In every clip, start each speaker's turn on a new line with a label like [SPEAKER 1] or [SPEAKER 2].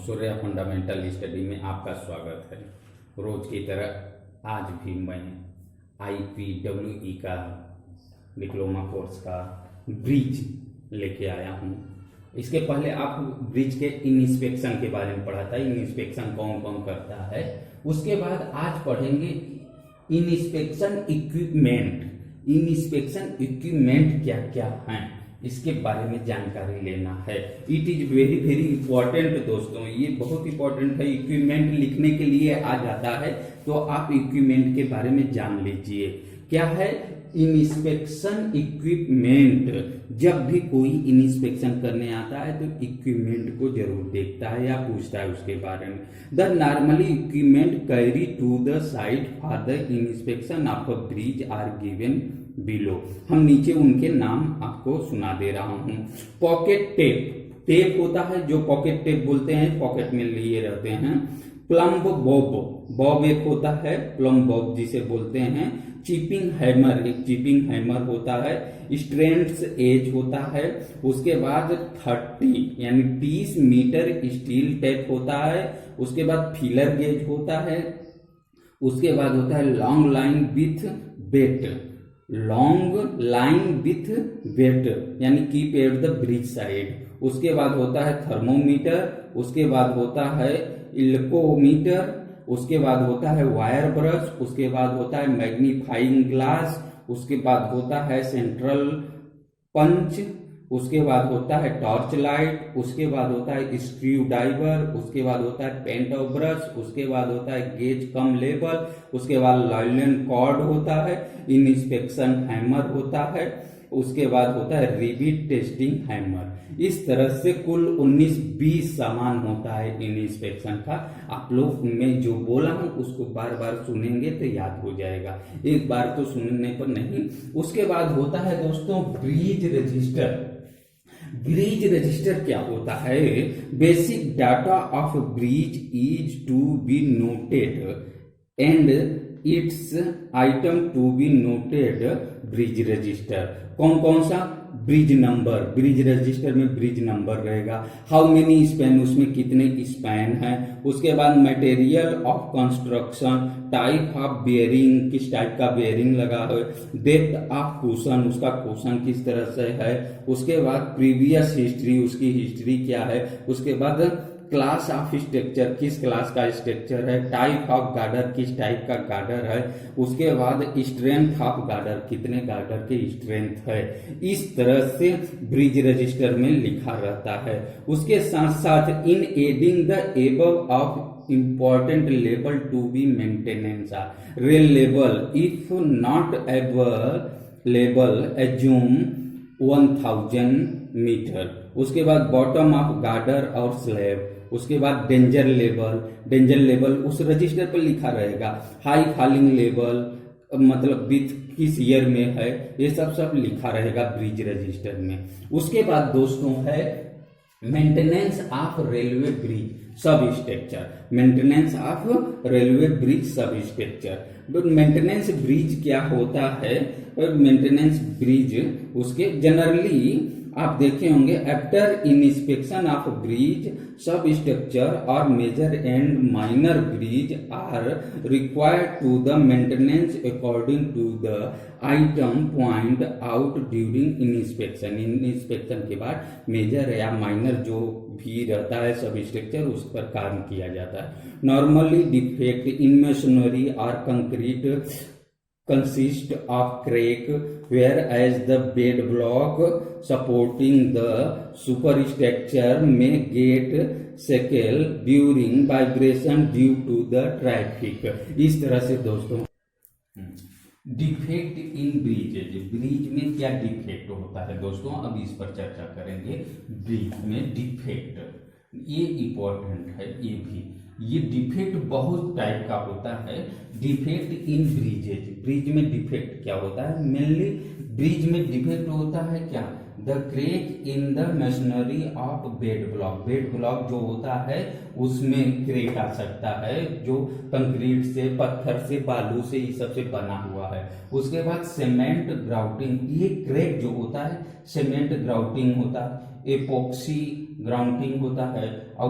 [SPEAKER 1] सूर्य fundamental study में आपका स्वागत है। रोज की तरह आज भी मैं IPWE का डिप्लोमा कोर्स का ब्रिज लेके आया हूँ। इसके पहले आप ब्रिज के इंस्पेक्शन के बारे में पढ़ा था, इंस्पेक्शन कौन कौन करता है। उसके बाद आज पढ़ेंगे इंस्पेक्शन इक्विपमेंट। इंस्पेक्शन इक्विपमेंट क्या क्या हैं, इसके बारे में जानकारी लेना है। It is very very important दोस्तों, ये बहुत इंपॉर्टेंट है। इक्विपमेंट लिखने के लिए आ जाता है तो आप इक्विपमेंट के बारे में जान लीजिए। क्या है इंस्पेक्शन इक्विपमेंट? जब भी कोई इंस्पेक्शन करने आता है तो इक्विपमेंट को जरूर देखता है या पूछता है उसके बारे में। The normally equipment carry to the site for the inspection of a bridge are given below. हम नीचे उनके नाम आपको सुना दे रहा हूं। पॉकेट टेप, टेप होता है जो पॉकेट टेप बोलते हैं, पॉकेट में लिए रहते हैं। प्लम्ब बॉब, बॉब एक होता है, प्लम्ब बॉब जिसे बोलते हैं। चिपिंग हैमर, एक चिपिंग हैमर होता है। स्ट्रेंट्स एज होता है। उसके बाद 30 यानी 30 मीटर स्टील टेप होता है। उसके बाद फिलर गेज होता है। उसके बाद होता है long line with bet, long line with wet यानी keep at the bridge side. उसके बाद होता है थर्मोमीटर। उसके बाद होता है इल्कोमीटर। उसके बाद होता है वायर ब्रश। उसके बाद होता है मैग्नीफाइंग ग्लास। उसके बाद होता है सेंट्रल पंच। उसके बाद होता है टॉर्च लाइट। उसके बाद होता है स्क्रू ड्राइवर। उसके बाद होता है पेंट और ब्रश। उसके बाद होता है गेज कम लेबल। उसके बाद लाइलन कॉर्ड होता है। इंस्पेक्शन हैमर होता है। उसके बाद होता है रिविट टेस्टिंग हैमर। इस तरह से कुल 19-20 सामान होता है इंस्पेक्शन का। आप लोग मैं जो बोला हूं उसको बार बार सुनेंगे तो याद हो जाएगा, एक बार तो सुनने पर नहीं। उसके बाद होता है दोस्तों ब्रिज रजिस्टर। ब्रिज रजिस्टर क्या होता है? Basic data of bridge is to be noted and its item to be noted bridge register. कौन कौन सा? ब्रिज नंबर, ब्रिज रजिस्टर में ब्रिज नंबर रहेगा। हाउ मेनी स्पैन, उसमें कितने स्पैन है। उसके बाद material of construction, type of bearing, किस टाइप का बेयरिंग लगा है। डेप्थ ऑफ कुशन, उसका कुशन किस तरह से है। उसके बाद प्रीवियस हिस्ट्री, उसकी हिस्ट्री क्या है। उसके बाद क्लास ऑफ स्ट्रक्चर, किस क्लास का स्ट्रक्चर है। टाइप ऑफ गार्डर, किस टाइप का गार्डर है। उसके बाद स्ट्रेंथ ऑफ गार्डर, कितने गार्डर की स्ट्रेंथ है। इस तरह से ब्रिज रजिस्टर में लिखा रहता है। उसके साथ साथ in adding the above of important label to be maintenance are rail label if not available assume 1000 metre. उसके बाद बॉटम ऑफ गार्डर और स्लैब। उसके बाद डेंजर लेवल, डेंजर लेवल उस रजिस्टर पर लिखा रहेगा। हाई फॉलिंग लेवल मतलब विथ किस ईयर में है, ये सब लिखा रहेगा ब्रिज रजिस्टर में। उसके बाद दोस्तों है मेंटेनेंस ऑफ रेलवे ब्रिज सब structure, maintenance of railway bridge सब स्ट्रक्चर। मेंटेनेंस ब्रिज क्या होता है? मेंटेनेंस ब्रिज उसके जनरली आप देखे होंगे after inspection of bridge substructure और major and minor bridge are required to the maintenance according to the item point out during inspection. Inspection के बाद मेजर या माइनर जो भी रहता है सब स्ट्रक्चर उस पर काम किया जाता है। नॉर्मली डिफेक्ट इन मशीनरी और concrete consist of crack, whereas the bed block supporting the superstructure may get shaken during vibration due to the traffic। इस तरह से दोस्तों डिफेक्ट इन ब्रिजेज, ब्रिज में क्या डिफेक्ट होता है दोस्तों, अब इस पर चर्चा करेंगे। ब्रिज में डिफेक्ट ये इंपॉर्टेंट है, ये भी ये डिफेक्ट बहुत टाइप का होता है। डिफेक्ट इन ब्रिजेज, ब्रिज में डिफेक्ट क्या होता है? मेनली ब्रिज में डिफेक्ट होता है क्या? The crack in the machinery of bed block, bed block जो होता है उसमें क्रेक आ सकता है, जो कंक्रीट से, पत्थर से, बालू से, इस सब से बना हुआ है। उसके बाद सीमेंट ग्राउटिंग, ये क्रेक जो होता है सीमेंट ग्राउटिंग होता है। एपोक्सी ग्राउंटिंग होता है, और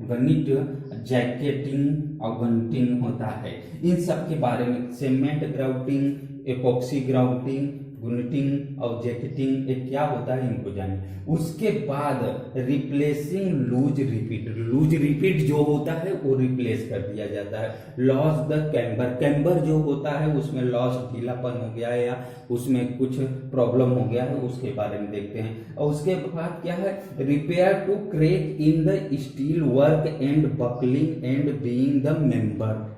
[SPEAKER 1] गणित जैकेटिंग और गंटिंग होता है। इन सब के बारे में सीमेंट ग्राउटिंग, एपॉक्सी ग्राउटिंग, गुनिटिंग और जैकेटिंग ये क्या होता है इनको जानिए। उसके बाद रिप्लेसिंग लूज रिपीट जो होता है वो रिप्लेस कर दिया जाता है। लॉस द कैम्बर जो होता है उसमें लॉस ढीलापन हो गया है या उसमें कुछ प्रॉब्लम हो गया है, उसके बारे में देखते हैं। और उसके बाद क्या है, repair to crack in the steel work and buckling and being the member.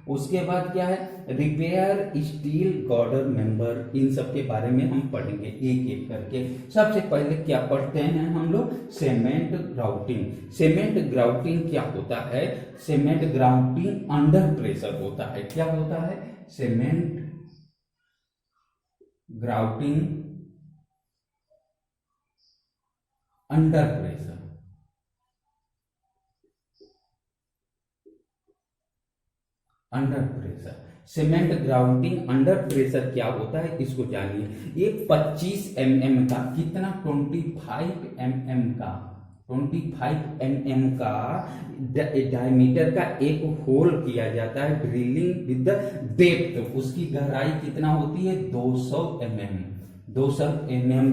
[SPEAKER 1] उसके बाद क्या है, रिपेयर स्टील गॉर्डर मेंबर। इन सब के बारे में हम पढ़ेंगे एक एक करके। सबसे पहले क्या पढ़ते हैं हम लोग, सीमेंट ग्राउटिंग। सीमेंट ग्राउटिंग क्या होता है, सीमेंट ग्राउटिंग अंडर प्रेशर होता है। क्या होता है, cement grouting under pressure. Under pressure cement grouting under pressure क्या होता है इसको जानिए। ये 25 mm का, कितना 25 mm का डायमीटर का एक होल किया जाता है, ड्रिलिंग विद द डेप्थ। उसकी गहराई कितना होती है, 200 mm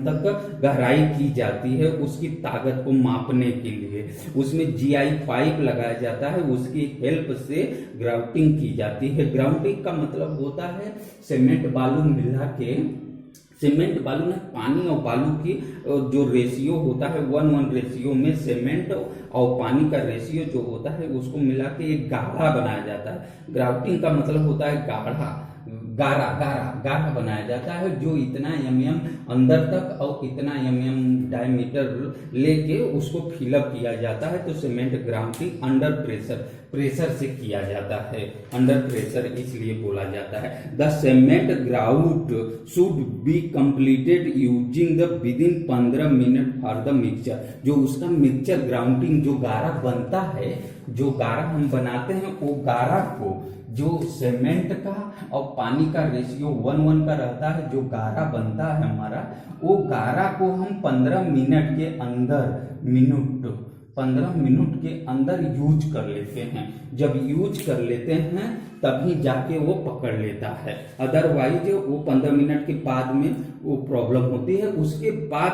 [SPEAKER 1] तक गहराई की जाती है उसकी ताकत को मापने के लिए। उसमें जीआई पाइप लगाया जाता है, उसकी हेल्प से ग्राउटिंग की जाती है। ग्राउटिंग का मतलब होता है सीमेंट बालू मिला के, सीमेंट बालू में पानी और बालू की जो रेशियो होता है 1:1 रेशियो में सीमेंट और पानी का रेशियो जो होता है उसको मिला के एक गाढ़ा बनाया जाता है। ग्राउटिंग का मतलब होता है गाढ़ा बनाया जाता है, जो इतना mm अंदर तक और इतना mm डायमीटर लेके उसको फिलअप किया जाता है। तो सीमेंट ग्राउटिंग अंडर प्रेशर से किया जाता है। अंडर प्रेशर इसलिए बोला जाता है। The cement grout should be completed using the within 15 minute for the mixture. जो उसका मिक्सचर ग्राउटिंग जो गाढ़ा बनता है, जो गाढ़ा हम बनाते हैं, वो गाढ़ा को जो सीमेंट का और पानी का रेशियो 1:1 का रहता है, जो गाढ़ा बनता है हमारा, वो गाढ़ा को हम 15 मिनट के अंदर यूज कर लेते हैं। जब यूज कर लेते हैं तभी जाके वो पकड़ लेता है, अदरवाइज वो 15 मिनट के बाद में वो प्रॉब्लम होती है। उसके बाद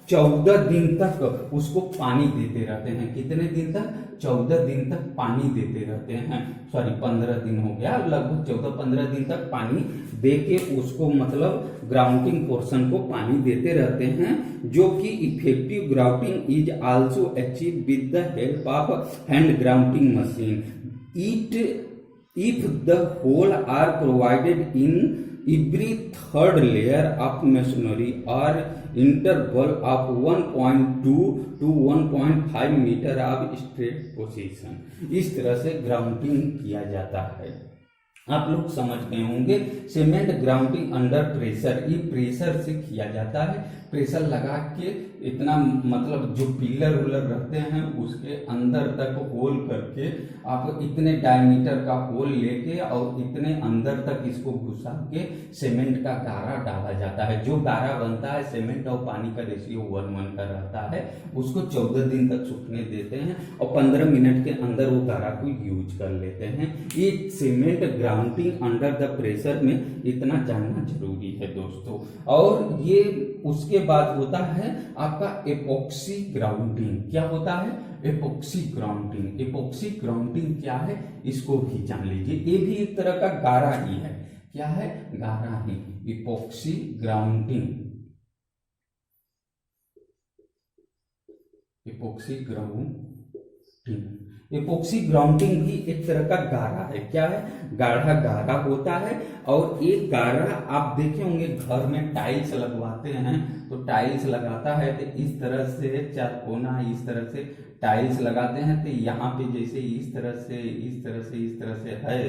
[SPEAKER 1] 14 दिन तक उसको पानी देते रहते हैं। कितने दिन तक, 14 दिन तक पानी देते रहते हैं। 15 दिन हो गया, लगभग 14-15 दिन तक पानी दे के उसको मतलब ग्राउटिंग पोर्शन को पानी देते रहते हैं, जो कि effective grouting is also achieve with the help of hand grouting machine. If the hole are provided in every third layer of masonry or interval of 1.2 to 1.5 metre of straight position। इस तरह से grouting किया जाता है। आप लोग समझ गए होंगे सीमेंट ग्राउटिंग अंडर प्रेशर, ये प्रेशर से किया जाता है। प्रेशर लगा के इतना मतलब जो पिलर उलर रहते हैं उसके अंदर तक होल करके आप इतने डायमीटर का होल लेके और इतने अंदर तक इसको घुसा के सीमेंट का गारा डाला जाता है। जो गारा बनता है सीमेंट और पानी का रेशियो 1:1 का रहता है, उसको 14 दिन तक सूखने देते हैं और 15 मिनट के अंदर वो गारा को यूज कर लेते हैं। ये cement grouting under the pressure में इतना जानना जरूरी है दोस्तों। और ये उसके बाद होता है आपका एपॉक्सी ग्राउटिंग। क्या होता है, एपॉक्सी ग्राउटिंग। एपॉक्सी ग्राउटिंग क्या है इसको भी जान लीजिए। ये भी एक तरह का गारा ही है। क्या है, गारा ही। Epoxy grouting, epoxy grouting, epoxy grouting भी एक तरह का गारा है। क्या है, गाढ़ा होता है। और एक गारा आप देखे होंगे घर में टाइल्स लगवाते हैं, तो टाइल्स लगाता है तो इस तरह से चारकोना इस तरह से टाइल्स लगाते हैं, तो यहाँ पे जैसे इस तरह से है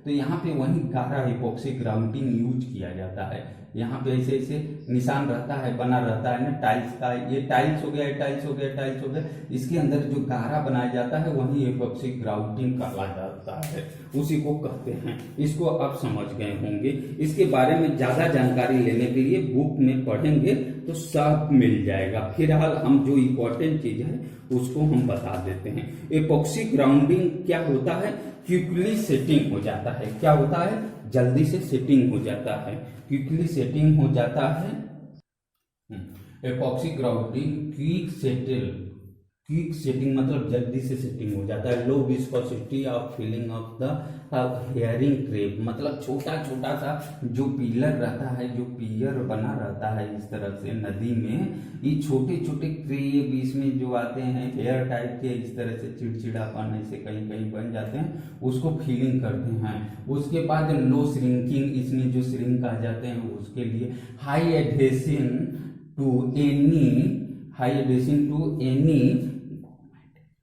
[SPEAKER 1] तो यहाँ पे वही गाढ़ा इपॉक्सी ग्राउंडिंग यूज किया जाता है। यहाँ पे ऐसे ऐसे निशान रहता है, बना रहता है ना टाइल्स का, ये टाइल्स हो गया, टाइल्स हो गया, टाइल्स हो गया, इसके अंदर जो गाढ़ा बनाया जाता है वही इपॉक्सी ग्राउंडिंग कहा जाता है, उसी को कहते हैं। इसको आप समझ गए होंगे। इसके बारे में ज्यादा जानकारी लेने के लिए बुक में पढ़ेंगे तो सब मिल जाएगा। फिलहाल हम जो इम्पोर्टेंट चीज है उसको हम बता देते हैं। इपॉक्सी ग्राउंडिंग क्या होता है? क्विकली सेटिंग हो जाता है। क्या होता है? जल्दी से सेटिंग हो जाता है, क्विकली सेटिंग हो जाता है। इपॉक्सी ग्राउंडिंग क्विक सेटिंग मतलब जल्दी से सेटिंग हो जाता है। Low viscosity of filling of the hairline crack मतलब छोटा छोटा सा जो पिलर रहता है, जो पियर बना रहता है इस तरह से नदी में, ये छोटे छोटे क्रेप इसमें जो आते हैं हेयर टाइप के, इस तरह से चिड़चिड़ापन ऐसे कहीं कहीं बन जाते हैं, उसको फीलिंग करते हैं। उसके बाद लो श्रिंकिंग, इसमें जो श्रिंक आ जाते हैं उसके लिए high adhesion to any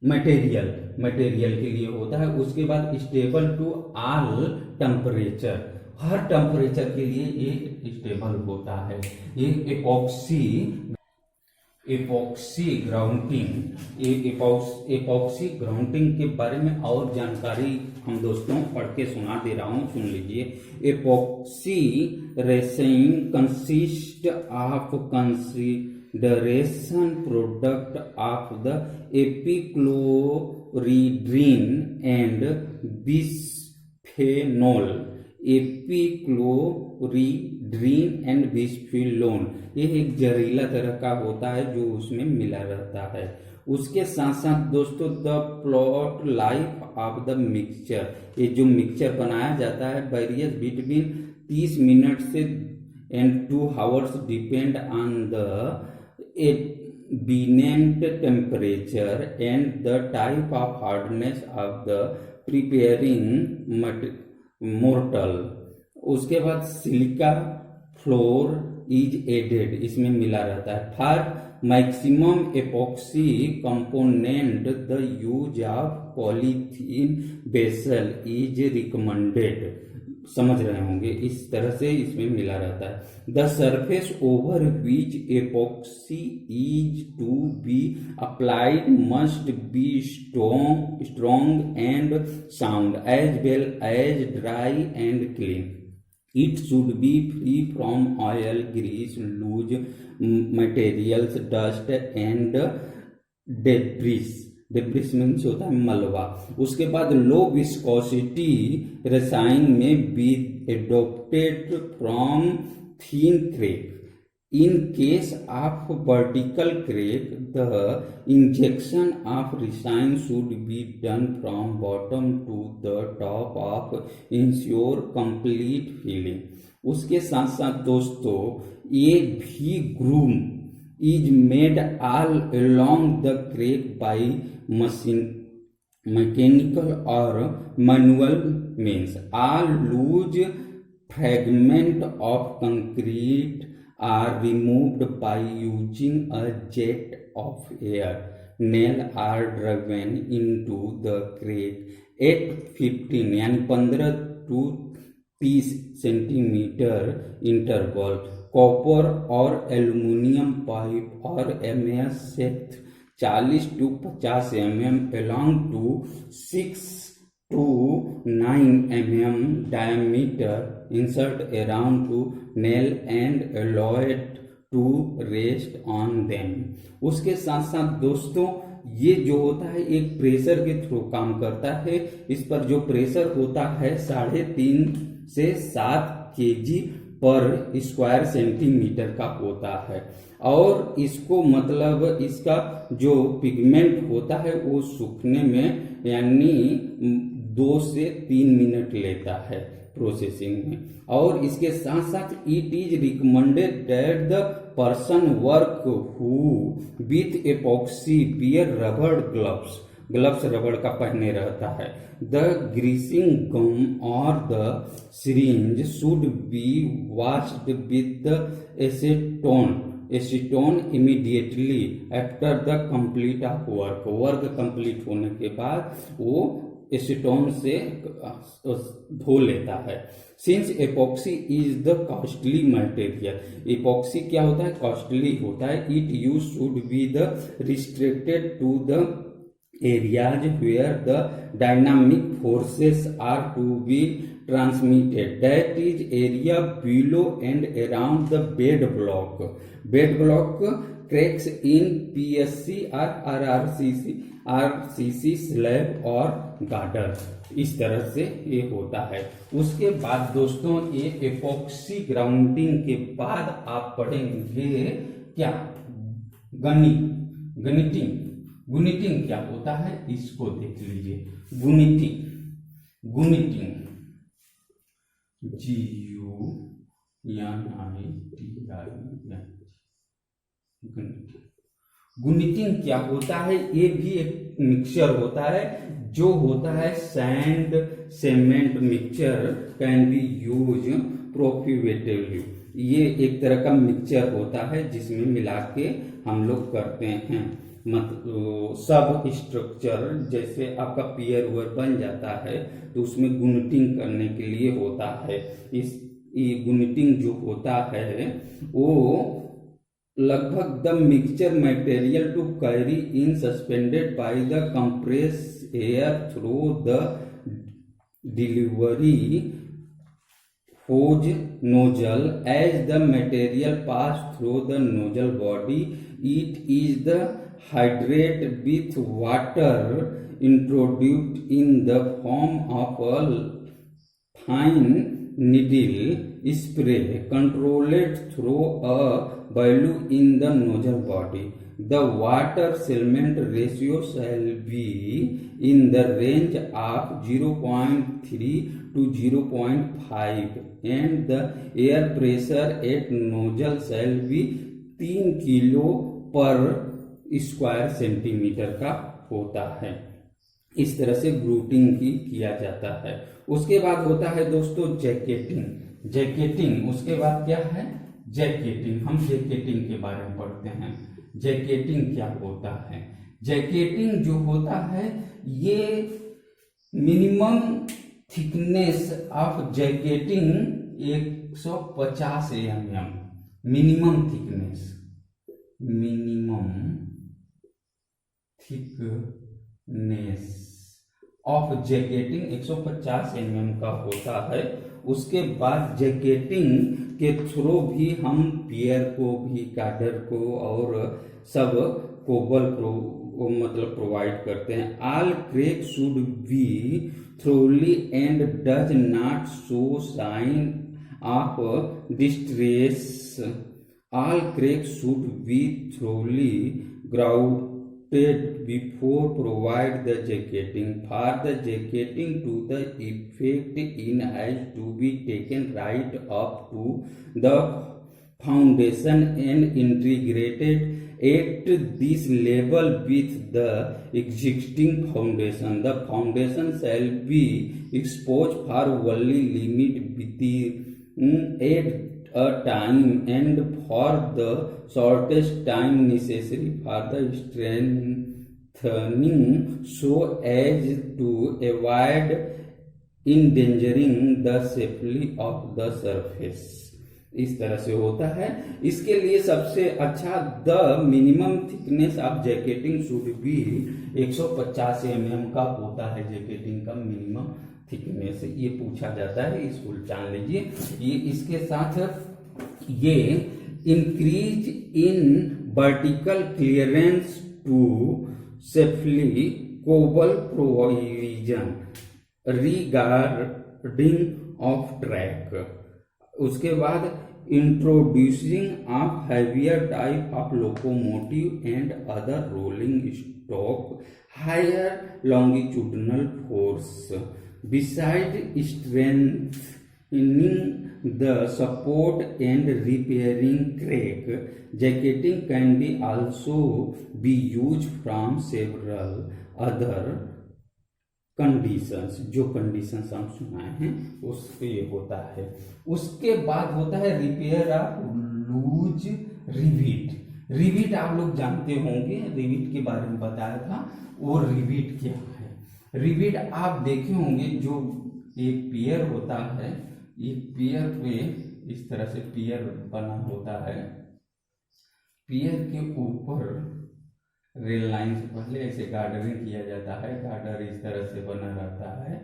[SPEAKER 1] material के लिए होता है। उसके बाद स्टेबल टू ऑल टेम्परेचर, हर टेम्परेचर के लिए ये स्टेबल होता है। ये एपॉक्सी ग्राउंडिंग के बारे में और जानकारी हम दोस्तों पढ़ के सुना दे रहा हूँ, सुन लीजिए। Epoxy resin consist of consideration product of the epichlorohydrin and bisphenol, ये एक जहरीला तरह का होता है जो उसमें मिला रहता है। उसके साथ साथ दोस्तों the plot life of the mixture, ये जो मिक्सचर बनाया जाता है वेरियस बिटवीन 30 मिनट से and 2 hours depend on the ambient temperature and the type of hardness of the preparing mortar। उसके बाद सिलिका फ्लोर इज एडेड, इसमें मिला रहता है। For maximum epoxy component the use of polythene vessel is recommended. समझ रहे होंगे, इस तरह से इसमें मिला रहता है। The surface over which epoxy is to be applied must be strong and sound as well as dry and clean. It should be free from oil, grease, loose materials, dust and debris means होता है मलबा। उसके बाद low viscosity रसायन में be adopted from thin crack. In case of vertical crack the injection of रसायन should be done from bottom to the top of ensure complete filling. उसके साथ साथ दोस्तों ये भी ग्रूम is made all along the crack by mechanical or manual means. All loose fragments of concrete are removed by using a jet of air. Nails are driven into the crack at 15 यानी 15 to 30 centimetre interval. Copper और aluminium pipe और MS set 40 to 50 mm along to 6 to 9 mm diameter insert around to nail and allow it to rest on them। उसके साथ साथ दोस्तों ये जो होता है एक प्रेशर के थ्रू काम करता है। इस पर जो प्रेशर होता है 3.5 से 7 kg पर स्क्वायर सेंटीमीटर का होता है। और इसको मतलब इसका जो पिगमेंट होता है वो सूखने में यानी 2 से 3 मिनट लेता है प्रोसेसिंग में। और इसके साथ साथ it is recommended that the person work who with epoxy wear rubber gloves रबड़ का पहने रहता है। द ग्रीसिंग गम और the syringe should be washed with the acetone immediately after the complete of work complete होने के बाद वो एसीटोन से धो लेता है। Since epoxy is the costly material, epoxy क्या होता है, कॉस्टली होता है। It use should be the restricted to the areas where the dynamic forces are to be transmitted, that is area below and around the bed block. Bed block cracks in PSC or RCC slab और girder, इस तरह से ये होता है। उसके बाद दोस्तों ये एपॉक्सी ग्राउंडिंग के बाद आप पढ़ेंगे क्या, गनिटिंग। गुनिटिंग क्या होता है इसको देख लीजिए। गुनिटिंग गुनिटिंग क्या होता है, ये भी एक मिक्सचर होता है जो होता है sand cement mixture, can be use profitably. ये एक तरह का मिक्सचर होता है जिसमें मिला के हम लोग करते हैं। मतलब सब स्ट्रक्चर जैसे आपका पियर उयर बन जाता है तो उसमें गुनिटिंग करने के लिए होता है। ये गुनिटिंग जो होता है वो लगभग the mixture material to carry in suspended by the compress air through the delivery hose nozzle. As the material pass through the nozzle body, it is the hydrate with water introduced in the form of a fine needle spray controlled through a balloon in the nozzle body. The water solvent ratio shall be in the range of 0.3 to 0.5 and the air pressure at nozzle shall be 3 kilo पर square centimetre का होता है। इस तरह से ग्रूटिंग की किया जाता है। उसके बाद होता है दोस्तों जैकेटिंग। उसके बाद क्या है, जैकेटिंग। हम जैकेटिंग के बारे में पढ़ते हैं। जैकेटिंग क्या होता है, जैकेटिंग जो होता है ये minimum thickness of jacketing 150 mm, minimum thickness of jacketing 150 mm का होता है। उसके बाद जैकेटिंग के थ्रू भी हम पियर को भी, गार्डर को और सब कोबल मतलब प्रोवाइड करते हैं। All crack should be thoroughly and does not show sign of distress. All crack should be thoroughly grouted before provide the jacketing. For the jacketing to the effect in has to be taken right up to the foundation and integrated at this level with the existing foundation. The foundation shall be exposed for only limit within at a time and for the shortest time necessary for the strengthening so as to avoid endangering the safety of the surface. इस तरह से होता है। इसके लिए सबसे अच्छा the minimum thickness of jacketing should be 150 mm का होता है। जैकेटिंग का मिनिमम थिकनेस ये पूछा जाता है, इसको जान लीजिए। ये इसके साथ ये increase in vertical clearance to safely cobble provision regarding of track. उसके बाद introducing of heavier type of locomotive and other rolling stock higher longitudinal force beside strengthening the support and repairing crack. Jacketing can be also be used from several other conditions. जो conditions हम सुनाए हैं उस पे होता है। उसके बाद होता है repair of loose rivet. Rivet आप लोग जानते होंगे, रिविट के बारे में बताया था। वो रिविट क्या है, रिवेट आप देखे होंगे, जो एक पियर होता है, एक पियर पे इस तरह से पियर बना होता है, पियर के ऊपर रेल लाइन से पहले ऐसे गार्डरिंग किया जाता है, गार्डर इस तरह से बना रहता है,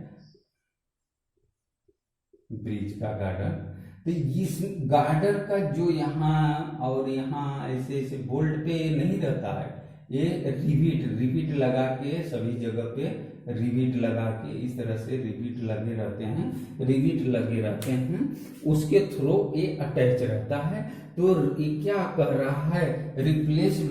[SPEAKER 1] ब्रिज का गार्डर। तो इस गार्डर का जो यहाँ और यहाँ ऐसे ऐसे बोल्ट पे नहीं रहता है, ये रिविट लगा के सभी जगह पे रिविट लगा के इस तरह से रिविट लगे रहते हैं, रिविट लगे रहते हैं, उसके थ्रू ये अटैच रहता है। तो ये क्या कर रहा है, रिप्लेस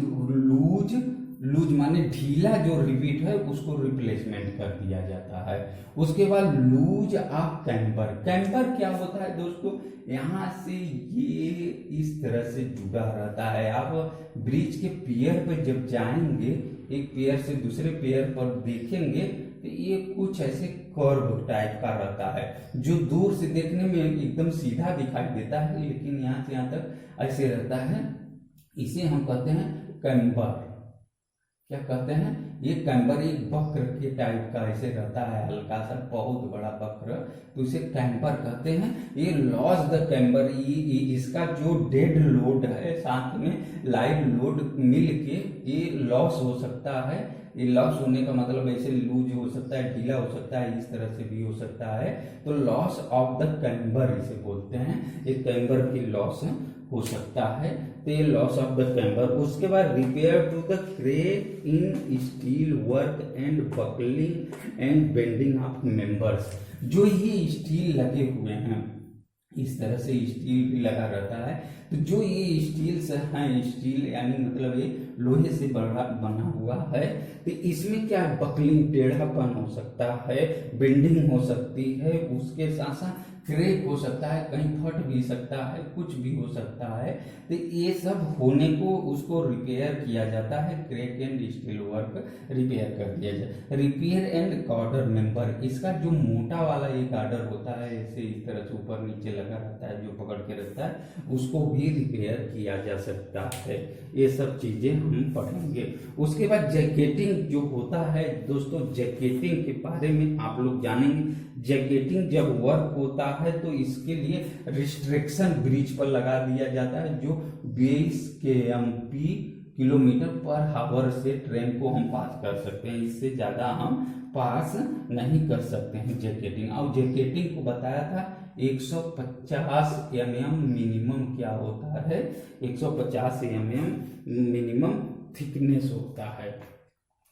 [SPEAKER 1] लूज माने ढीला जो रिविट है उसको रिप्लेसमेंट कर दिया जाता है। उसके बाद लूज ऑफ कैम्बर। कैम्बर क्या होता है दोस्तों, यहाँ से ये इस तरह से जुड़ा रहता है। आप ब्रिज के पियर पर जब जाएंगे, एक पियर से दूसरे पियर पर देखेंगे तो ये कुछ ऐसे कर्व टाइप का रहता है, जो दूर से देखने में एकदम सीधा दिखाई देता है, लेकिन यहाँ से यहाँ तक ऐसे रहता है। इसे हम कहते हैं कैम्बर। क्या कहते हैं, ये कैम्बर एक वक्र के टाइप का ऐसे रहता है, हल्का सा बहुत बड़ा वक्र, तो इसे कैम्बर कहते हैं। ये लॉस द कैम्बर, इसका जो डेड लोड है साथ में लाइव लोड मिल के ये लॉस हो सकता है। ये लॉस होने का मतलब ऐसे लूज हो सकता है, ढीला हो सकता है, इस तरह से भी हो सकता है। तो लॉस ऑफ द कैम्बर इसे बोलते हैं, ये कैम्बर की लॉस हो सकता है, तो ये लॉस ऑफ द कैम्बर। उसके बाद repair to the crack in steel work and buckling and bending of members. जो ये स्टील लगे हुए हैं, इस तरह से स्टील भी लगा रहता है, तो जो ये स्टील्स हैं, स्टील यानी मतलब ये लोहे से बना हुआ है, तो इसमें क्या बकलिंग टेढ़ापन हो सकता है, बेंडिंग हो सकती है, उसके साथ साथ क्रैक हो सकता है, कहीं फट भी सकता है, कुछ भी हो सकता है। तो ये सब होने को उसको रिपेयर किया जाता है, crack and steel work repair कर दिया जाए। रिपेयर एंड गार्डर मेंबर, इसका जो मोटा वाला ये गार्डर होता है, ऐसे इस तरह से ऊपर नीचे लगा रहता है, जो पकड़ के रखता है, उसको भी रिपेयर किया जा सकता है। ये सब चीजें हम पढ़ेंगे। उसके बाद जैकेटिंग जो होता है दोस्तों, जैकेटिंग के बारे में आप लोग जानेंगे। जैकेटिंग जब वर्क होता है तो इसके लिए रिस्ट्रिक्शन ब्रिज पर लगा दिया जाता है, जो 20 kmph किलोमीटर पर हावर से ट्रेन को हम पास कर सकते हैं, इससे ज्यादा हम पास नहीं कर सकते हैं जैकेटिंग। और जैकेटिंग को बताया था 150 mm मिनिमम क्या होता है, 150 mm मिनिमम थिकनेस होता है।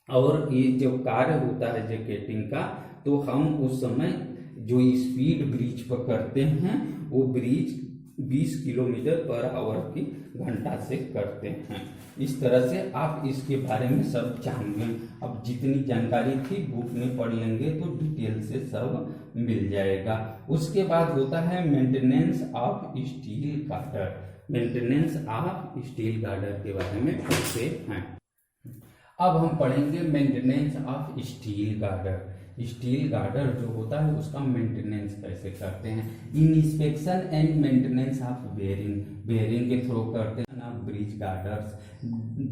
[SPEAKER 1] और ये जब कार्य होता है जैकेटिंग का, तो हम उस समय जो स्पीड ब्रिज पर करते हैं, वो ब्रिज 20 किलोमीटर पर आवर की घंटा से करते हैं। इस तरह से आप इसके बारे में सब जानेंगे। अब जितनी जानकारी थी बुक में पढ़ लेंगे तो डिटेल से सब मिल जाएगा। उसके बाद होता है maintenance of steel girder. Maintenance of steel girder के बारे में पढ़ते हैं। अब हम पढ़ेंगे maintenance of steel girder. Steel girder जो होता है उसका मेंटेनेंस कैसे करते हैं। Inspection and maintenance of bearing, bearing के थ्रू करते हैं ना ब्रिज गार्डर्स।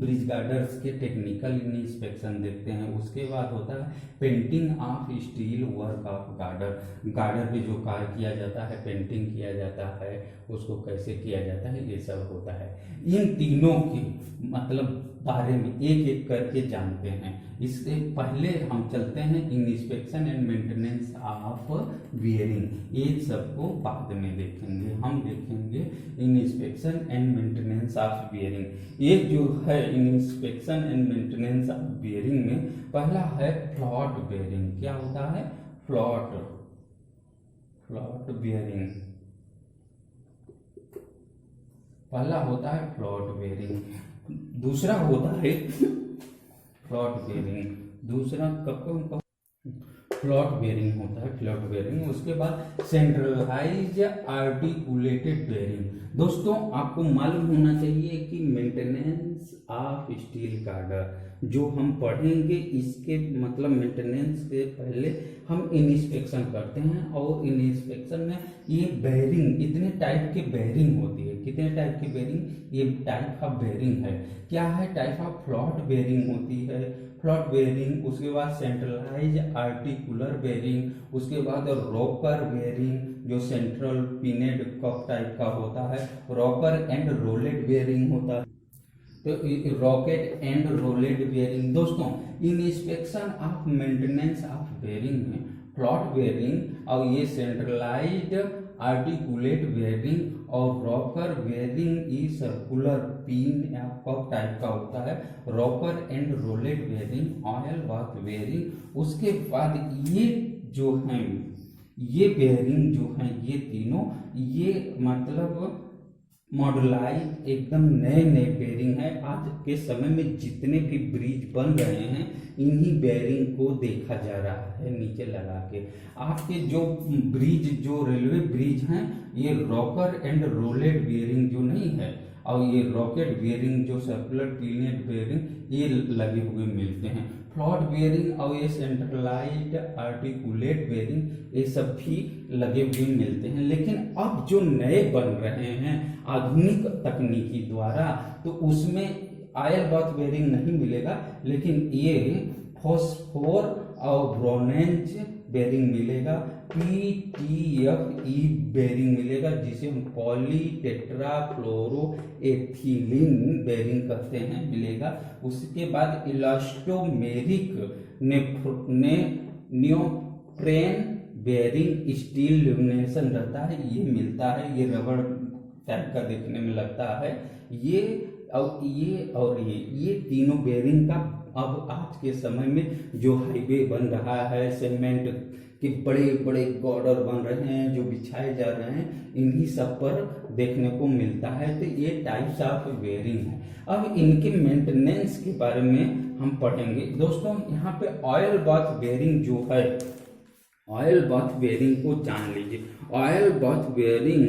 [SPEAKER 1] ब्रिज गार्डर्स के टेक्निकल इंस्पेक्शन देखते हैं। उसके बाद होता है painting of steel work of girder. Girder पे जो कार्य किया जाता है, पेंटिंग किया जाता है, उसको कैसे किया जाता है, ये सब होता है। इन तीनों के मतलब बारे में एक एक करके जानते हैं। इससे पहले हम चलते हैं inspection and maintenance of bearing. ये सबको बाद में देखेंगे। हम देखेंगे inspection and maintenance of bearing. ये जो है inspection and maintenance of bearing में पहला है फ्लॉट बियरिंग। क्या होता है, फ्लॉट बियरिंग पहला होता है फ्लॉट बियरिंग। दूसरा होता है फ्लॉट बेयरिंग। दूसरा कब फ्लॉट बेयरिंग होता है, फ्लॉट बेयरिंग। उसके बाद सेंट्रलाइज आर्टिकुलेटेड बेयरिंग। दोस्तों आपको मालूम होना चाहिए कि मेंटेनेंस ऑफ स्टील गार्डर जो हम पढ़ेंगे, इसके मतलब मेंटेनेंस से पहले हम इंस्पेक्शन करते हैं। और इंस्पेक्शन में ये बेयरिंग, इतने टाइप के बेयरिंग होती है। कितने टाइप की बेयरिंग, ये टाइप ऑफ बेयरिंग है। क्या है, टाइप ऑफ फ्लॉट बेयरिंग होती है, फ्लैट बेयरिंग, उसके बाद सेंट्रलाइज आर्टिकुलर बेयरिंग, उसके बाद रॉकर बेयरिंग जो सेंट्रल पिनेड कप टाइप का होता है, रॉकर एंड रोलेट बेयरिंग होता है। तो रॉकेट एंड रोलेट बेयरिंग दोस्तों, in inspection of maintenance of bearing में फ्लैट बेयरिंग और ये सेंट्रलाइज्ड आर्टिकुलेट बेयरिंग और रॉकर बेयरिंग ई सर्कुलर पिन या कप टाइप का होता है। Rocker and roller bearing, oil bath bearing, उसके बाद ये जो हैं ये बेयरिंग जो हैं ये तीनों ये मतलब मॉडलाइज एकदम नए नए बेयरिंग है। आज के समय में जितने भी ब्रिज बन रहे हैं इन्हीं बेयरिंग को देखा जा रहा है नीचे लगा के। आपके जो ब्रिज जो रेलवे ब्रिज हैं ये रॉकर एंड रोलेट बेयरिंग जो नहीं है और ये रॉकेट बेयरिंग जो सर्कुलर पिनेट बेयरिंग ये लगे हुए मिलते हैं। फ्लैट बेयरिंग और ये सेंट्रलाइज्ड आर्टिकुलेट बेयरिंग ये सब भी लगे हुए मिलते हैं। लेकिन अब जो नए बन रहे हैं आधुनिक तकनीकी द्वारा तो उसमें ऑयल बाथ बेयरिंग नहीं मिलेगा, लेकिन ये फॉस्फोर और ब्रोनेंज बेयरिंग मिलेगा, PTFE बेयरिंग मिलेगा जिसे हम poly tetra fluoro ethylene bearing कहते हैं मिलेगा। उसके बाद इलास्टोमेरिक नियोप्रेन बेयरिंग स्टील ल्यूमिनेशन रहता है, ये मिलता है, ये रबड़ टाइप का देखने में लगता है। ये और ये तीनों बेयरिंग का अब आज के समय में जो हाईवे बन रहा है, सीमेंट के बड़े बड़े गॉर्डर बन रहे हैं जो बिछाए जा रहे हैं, इन्हीं सब पर देखने को मिलता है। तो ये टाइप्स ऑफ बेयरिंग है। अब इनके मेंटेनेंस के बारे में हम पढ़ेंगे दोस्तों। यहाँ पे ऑयल बाथ बेयरिंग जो है, ऑयल बाथ बेयरिंग को जान लीजिए। Oil bath bearing,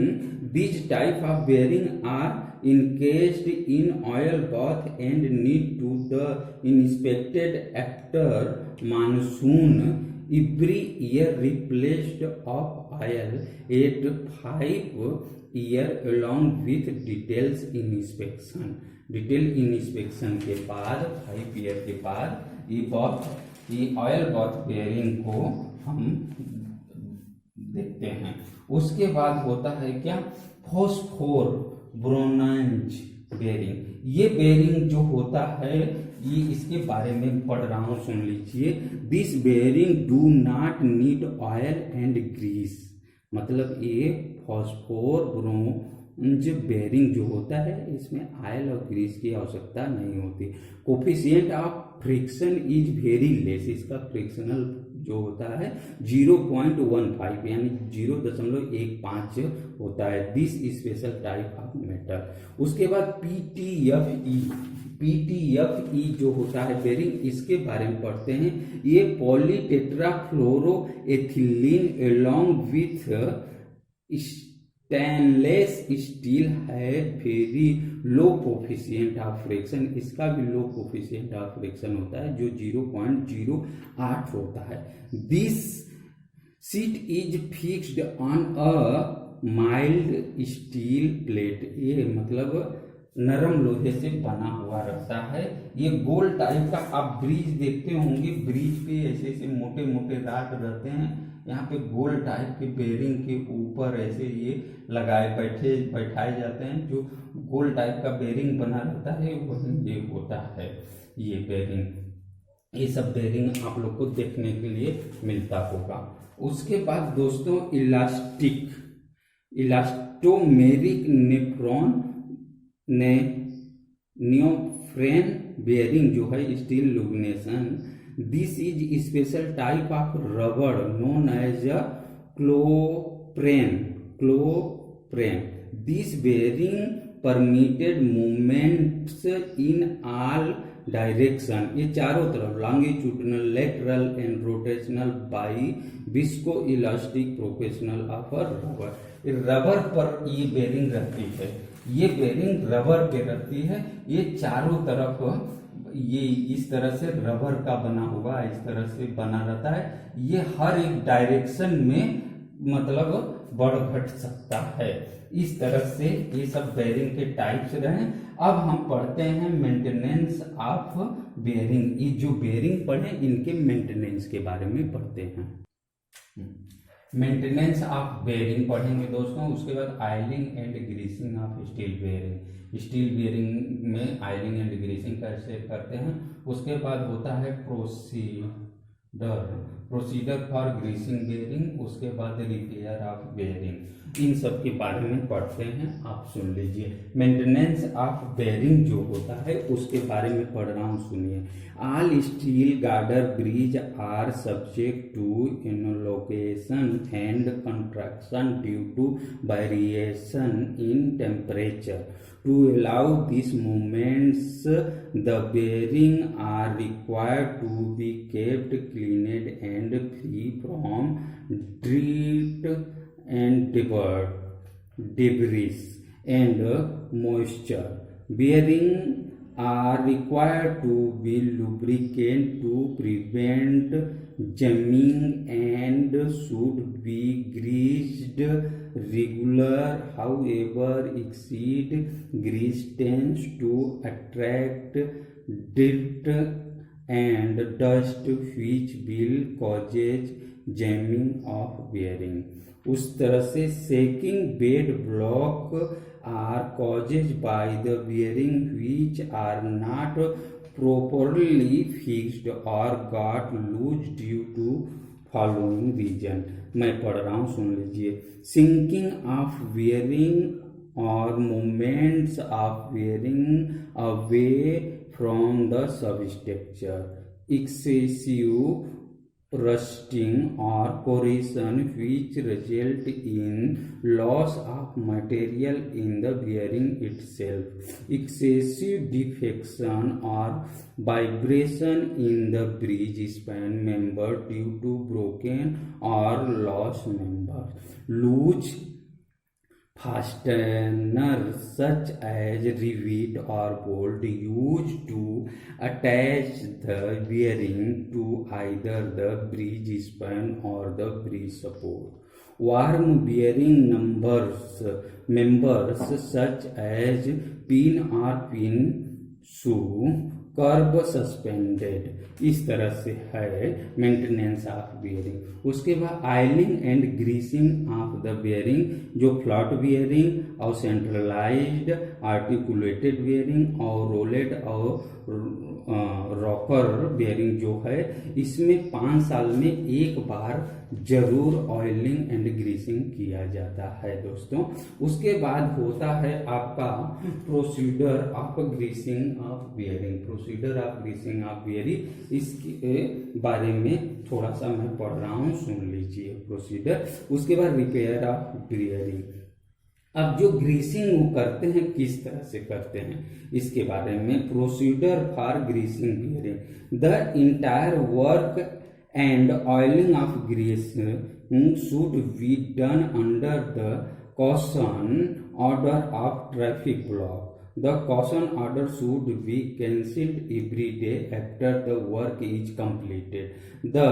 [SPEAKER 1] this type of bearing are encased in oil bath and need to the inspected after monsoon every year replaced of oil at 5 year along with details inspection। Detail inspection के बाद 5 year के बाद ये oil bath bearing को हम देखते हैं। उसके बाद होता है क्या, फॉस्फोर ब्रोनेंज बेयरिंग। ये बेयरिंग जो होता है ये इसके बारे में पढ़ रहा हूं, सुन लीजिए। This bearing do not need oil and grease, मतलब ये फॉस्फोर ब्रोनेंज बेयरिंग जो होता है इसमें ऑयल और ग्रीस की आवश्यकता नहीं होती। Coefficient of friction is very less, इसका फ्रिक्शनल जो होता है 0.15 यानी 0.15 होता है। This special type of metal. उसके बाद PTFE जो होता है बेयरिंग, इसके बारे में पढ़ते हैं। ये poly tetra fluoro ethylene along with stainless steel है very low coefficient of friction, इसका भी लो कोफिशिएंट ऑफ फ्रिक्शन होता है जो 0.08 होता है। This seat is fixed on a mild steel plate, ये मतलब नरम लोहे से बना हुआ रहता है। ये गोल टाइप का, आप ब्रिज देखते होंगे, ब्रिज पे ऐसे ऐसे मोटे मोटे राड रहते हैं, यहाँ पे गोल टाइप के बेयरिंग के ऊपर ऐसे ये बैठाए जाते हैं। जो गोल टाइप का बेयरिंग बना रहता है वही ये होता है ये बेयरिंग। ये सब बेयरिंग आप लोग को देखने के लिए मिलता होगा। उसके बाद दोस्तों इलास्टोमेरिक नियोप्रेन बेयरिंग जो है steel lamination, this is special type of rubber known as chloroprene. This bearing permitted movements in all direction, ये चारों तरफ longitudinal, lateral and rotational by visco elastic professional of rubber. Rubber पर ये bearing रहती है, ये बेयरिंग रबर पे रहती है। ये चारों तरफ ये इस तरह से रबर का बना हुआ इस तरह से बना रहता है। ये हर एक डायरेक्शन में मतलब बढ़ घट सकता है। इस तरह से ये सब बेयरिंग के टाइप्स रहे। अब हम पढ़ते हैं मेंटेनेंस ऑफ बेयरिंग। ये जो बेयरिंग पढ़े इनके मेंटेनेंस के बारे में पढ़ते हैं। मेंटेनेंस ऑफ बेयरिंग पढ़ेंगे दोस्तों। उसके बाद oiling and greasing of steel bearing. Steel bearing में आयलिंग एंड ग्रीसिंग कैसे करते हैं। उसके बाद होता है प्रोसीजर फॉर ग्रीसिंग बेयरिंग। उसके बाद रिपेयर ऑफ बेयरिंग। इन सब के बारे में पढ़ते हैं, आप सुन लीजिए। मेंटेनेंस ऑफ बेयरिंग जो होता है उसके बारे में पढ़ रहा हूँ, सुनिए। All steel girder bridge are subject to elongation and contraction due to variation in temperature. To allow these movements, the bearing are required to be kept cleaned and free from dirt and debris and moisture. Bearing are required to be lubricant to prevent jamming and should be greased regular. However, exceed grease tends to attract dirt and dust which will causes jamming of bearing. उस तरह से shaking bed block are caused by the bearing which are not properly fixed or got loose due to following reason. मैं पढ़ रहा हूँ, सुन लीजिए। sinking of bearing or movements of bearing away from the substructure. Excessive rusting or corrosion which result in loss of material in the bearing itself. Excessive deflection or vibration in the bridge span member due to broken or lost members. Loose fasteners such as rivet or bolt used to attach the bearing to either the bridge span or the bridge support. Worm bearing members such as pin or pin shoe curb suspended. इस तरह से है maintenance of bearing. उसके बाद oiling and greasing of the bearing, जो flat bearing और centralised articulated bearing और rolled और रॉकर बियरिंग जो है, इसमें 5 साल में एक बार जरूर ऑयलिंग एंड ग्रीसिंग किया जाता है दोस्तों। उसके बाद होता है आपका procedure of greasing of bearing. Procedure of greasing of bearing, इसके बारे में थोड़ा सा मैं पढ़ रहा हूँ, सुन लीजिए प्रोसीजर। उसके बाद रिपेयर ऑफ बियरिंग। अब जो ग्रीसिंग वो करते हैं किस तरह से करते हैं इसके बारे में। Procedure for greasing bearing, the entire work and oiling of greasing should be done under the caution order of traffic block. The caution order should be cancelled every day after the work is completed. The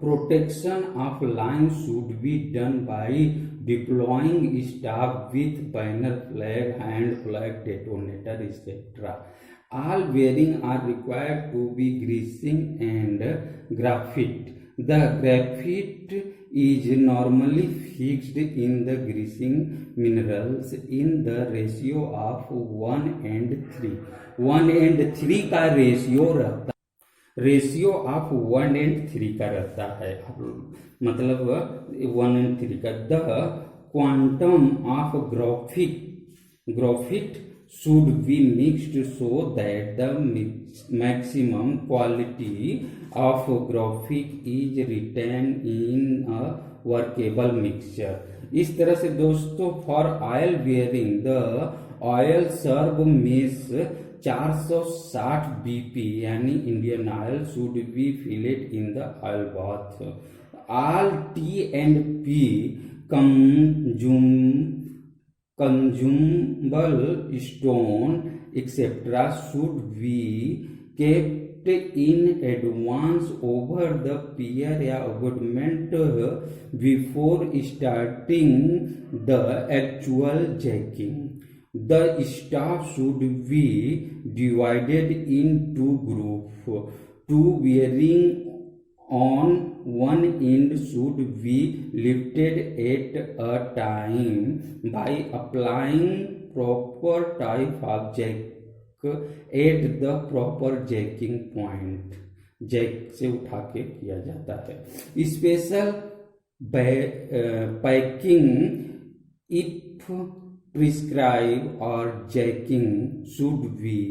[SPEAKER 1] protection of line should be done by deploying staff with banner flag, hand flag, detonator, etc. All bearings are required to be greasing and graphite. The graphite is normally fixed in the greasing minerals in the ratio of 1:3. 1:3 का ratio रहता है। Ratio of 1:3 का रहता है, मतलब 1:3 का। The quantum of graphite should be mixed so that the maximum quality of graphite is retained in a workable mixture. इस तरह से दोस्तों for oil bearing the oil Servomesh 460 BP यानी Indian Oil should be filled in the oil bath. All T&P consumable stone etc. should be kept in advance over the pier या abutment before starting the actual jacking. The staff should be divided in two groups. Two bearing on one end should be lifted at a time by applying proper type of jack at the proper jacking point. Jack से उठा के किया जाता है। Special packing if prescribe और jacking should be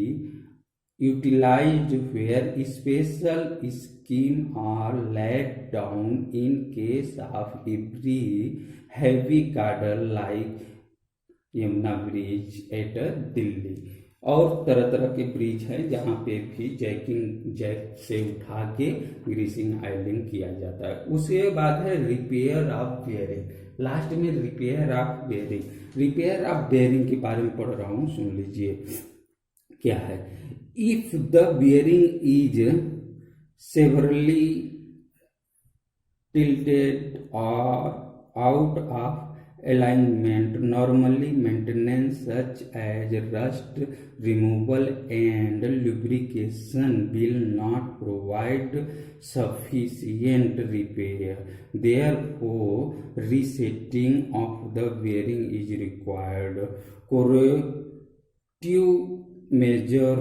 [SPEAKER 1] utilized where special scheme are laid down in case of every heavy cadre like Yamuna bridge at Delhi. और तरह तरह के ब्रिज हैं जहाँ पे भी जैक से उठा के ग्रीसिंग आयलिंग किया जाता है। उसके बाद है रिपेयर ऑफ बेयरिंग। लास्ट में repair of bearing. Repair of bearing के बारे में पढ़ रहा हूँ, सुन लीजिए क्या है। If the bearing is severely tilted or out of alignment, normally maintenance such as rust removal and lubrication will not provide sufficient repair. Therefore, resetting of the bearing is required. Corrective measure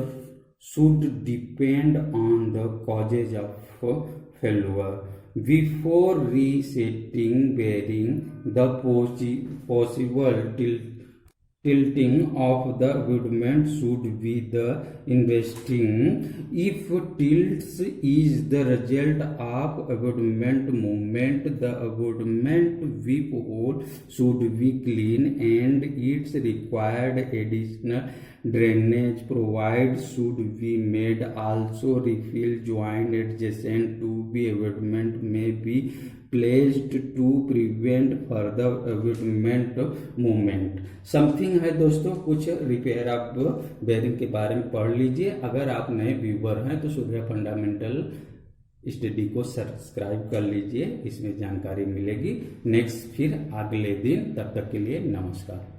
[SPEAKER 1] should depend on the causes of failure. Before resetting bearing, the possible tilting of the abutment should be the investing. If tilts is the result of abutment movement, the abutment whip hole should be clean and its required additional drainage provided should be made. Also, refill joint adjacent to the abutment may be placed to prevent further abutment movement. Something है दोस्तों, कुछ repair of bearing के बारे में पढ़ लीजिए। अगर आप नए व्यूवर हैं तो सूर्या फंडामेंटल स्टडी को सब्सक्राइब कर लीजिए, इसमें जानकारी मिलेगी। नेक्स्ट फिर अगले दिन, तब तक के लिए नमस्कार।